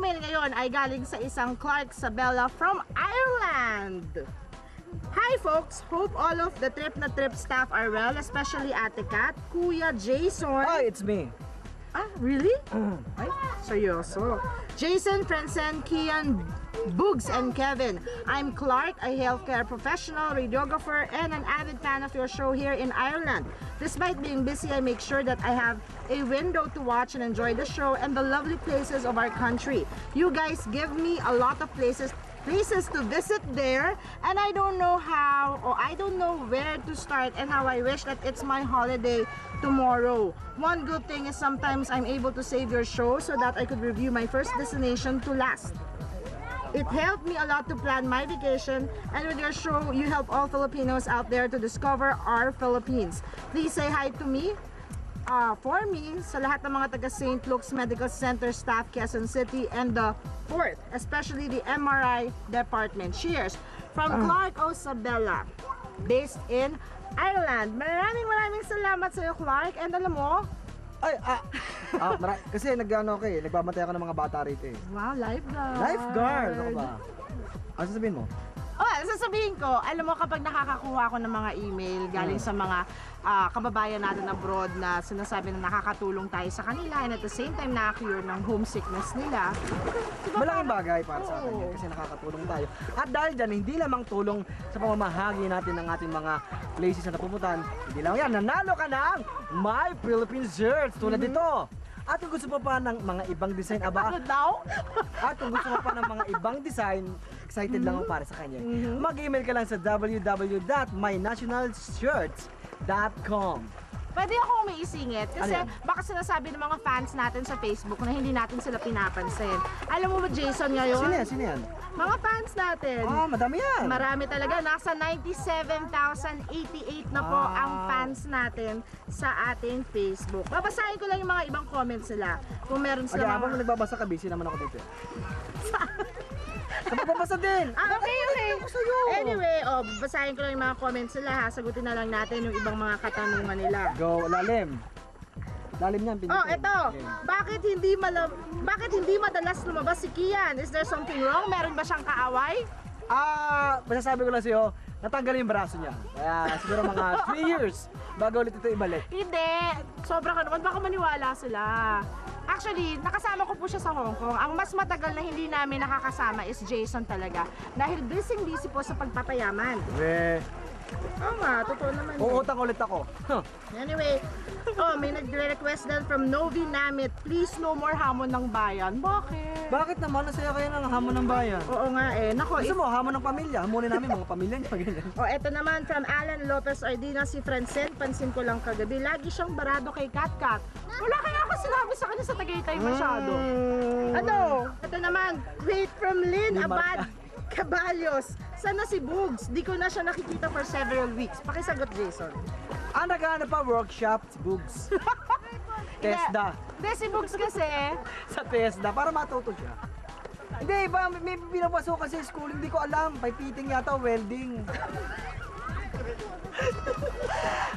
email ngayon ay galing sa isang Clark Sabella from Ireland. Hi folks! Hope all of the Trip na Trip staff are well, especially Ate Kat, Kuya Jason. Hi, it's me. Ah, really? Ay, seryoso. Jason, Francen, Kian, Bugs, and Kevin. I'm Clark, a healthcare professional, radiographer, and an avid fan of your show here in Ireland. Despite being busy, I make sure that I have a window to watch and enjoy the show and the lovely places of our country. You guys give me a lot of places to visit there, and I don't know how, or I don't know where to start, and how I wish that it's my holiday tomorrow. One good thing is sometimes I'm able to save your show so that I could review my first destination to last. It helped me a lot to plan my vacation, and with your show, you help all Filipinos out there to discover our Philippines. Please say hi to me. For me, sa lahat ng mga taga St. Luke's Medical Center staff, Quezon City, and the 4th, especially the MRI department. Cheers! From Clark O'Sabella, based in Ireland. Maraming salamat sa iyo, Clark. And alam mo, kasi nagbabantay ako ng mga bata rito eh. wow, lifeguard. Lifeguard! Ako ba? Ano sasabihin mo? Sasabihin ko, alam mo kapag nakakakuha ko ng mga email galing sa mga kababayan natin abroad na sinasabi na nakakatulong tayo sa kanila and at the same time nakaka-cure ng homesickness nila. Diba, malaking bagay para sa atin yan kasi nakakatulong tayo. At dahil dyan, hindi lamang tulong sa pamamahagi natin ng ating mga places na napupuntahan, hindi lang yan, nanalo ka ng My Philippine Shirts tulad dito. At kung gusto pa ng mga ibang design, at kung gusto pa ng mga ibang design, excited lang ako para sa kanya. Mag-email ka lang sa www.mynationalshirts.com. Pwede ako umiisingit kasi baka sinasabi ng mga fans natin sa Facebook na hindi natin sila pinapansin. Alam mo ba, Jason, ngayon? Sino yan? Mga fans natin. Madami yan. Marami talaga. Nasa 97,088 na po ang fans natin sa ating Facebook. Babasahin ko lang yung mga ibang comments nila. Kung meron sila mga... Habang nagbabasa ka, busy naman ako dito. Kapapabasa din! Okay. Anyway, basahin ko lang yung mga comments nila ha. Sagutin na lang natin yung ibang mga katanungan nila. Go, lalim. Lalim niyan, pinipin. Ito. Bakit hindi madalas lumabas si Kian? Is there something wrong? Meron ba siyang kaaway? Masasabi ko lang sa'yo, natanggal yung braso niya. Kaya siguro mga 3 years bago ulit ito ibalik. Hindi. Sobra ka naman. Baka maniwala sila. Actually, nakasama ko po siya sa Hong Kong. Ang mas matagal na hindi namin nakakasama is Jason talaga. Dahil busy po sa pagpapayaman. Totoo naman. Uutang ulit ako. Anyway, may nagre-request din from Novi Namit. Please no more hamon ng bayan. Bakit? Bakit naman? Nasaya kayo ng hamon ng bayan? Oo nga eh. Nako, gusto mo, hamon ng pamilya. Hamunin namin mga pamilya niya. Eto naman from Alan Lopez Ardina, si Francen. Pansin ko lang kagabi. Lagi siyang barado kay Kat. Wala kaya ako sinabi sa kanya sa Tagaytay masyado. Ito naman, great from Lynn Abad Caballos. Sana si Bugs? Di ko na siya nakikita for several weeks. Pakisagot, Jason. Naghahanap pa workshop si Bugs. TESDA. Hindi, si Bugs kasi sa TESDA, para matuto siya. Hindi, iba, may pinapasok kasi school, hindi ko alam. Pipitting yata, welding.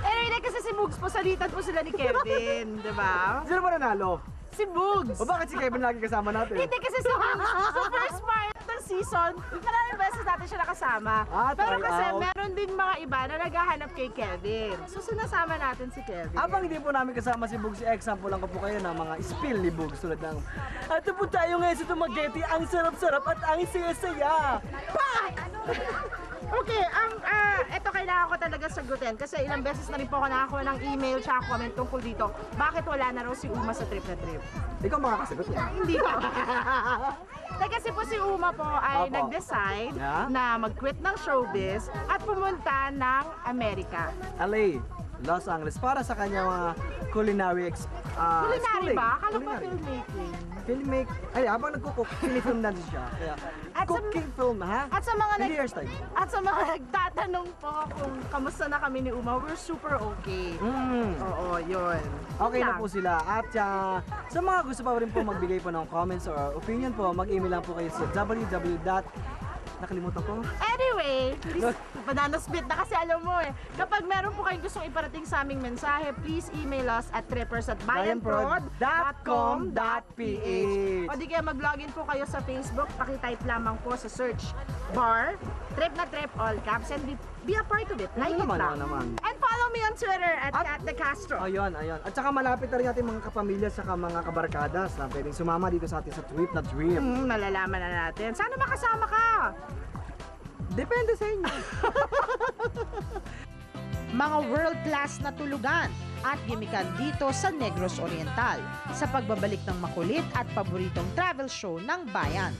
Anyway, kasi si Bugs po, salitan po sila ni Kevin, di ba? Sino ba nanalo? Si Bugs. O bakit si Kevin lagi kasama natin? Hindi kasi sa first part ng season, maraming beses natin siya nakasama. Pero kasi meron din mga iba na naghahanap kay Kevin. So sinasama natin si Kevin. Abang hindi po namin kasama si Bugs, example lang ko po kayo ng mga spill ni Bugs tulad ng ato po tayo ngayon sa Dumaguete, ang sarap-sarap at ang saya-saya. Okay, ito kailangan ko talaga sagutin kasi ilang beses na rin po ako nakakuha ng email tsaka comment tungkol dito. Bakit wala na raw si Uma sa Trip na Trip? Ikaw makakasagot yan. Hindi ko. Kasi po si Uma po ay nag-decide na mag-quit ng showbiz at pumunta ng Amerika. LA, Los Angeles, para sa kanya mga culinary culinary ba? Akala ba filmmaking? Ay, habang nagkukok, pinifilm na din siya. Kaya, cooking film, ha? At sa mga hindi hairstyle. At sa mga nagtatanong po kung kamusta na kami ni Uma, we're super okay. Oo, yun. Okay na po sila. At sa mga gusto pa rin po magbigay po ng comments or opinion po, mag-email lang po kayo sa nakalimutan ko. Anyway, Okay. Banana split na kasi alam mo eh. Kapag meron po kayong gustong iparating sa aming mensahe, please email us at trippers@bayanprod.com.ph. O di kaya mag-login po kayo sa Facebook, pakitype lamang po sa search bar, trip na trip, all caps, and be a part of it. Like it naman, lang. naman. And follow me on Twitter at Kat De Castro. Ayun. At saka malapit na rin natin mga kapamilya sa mga kabarkadas na pwedeng sumama dito sa atin sa Trip na Trip. Nalalaman na natin. Sana makasama ka. Depende sa inyo. Mga world-class na tulugan at gimikan dito sa Negros Oriental sa pagbabalik ng makulit at paboritong travel show ng bayan.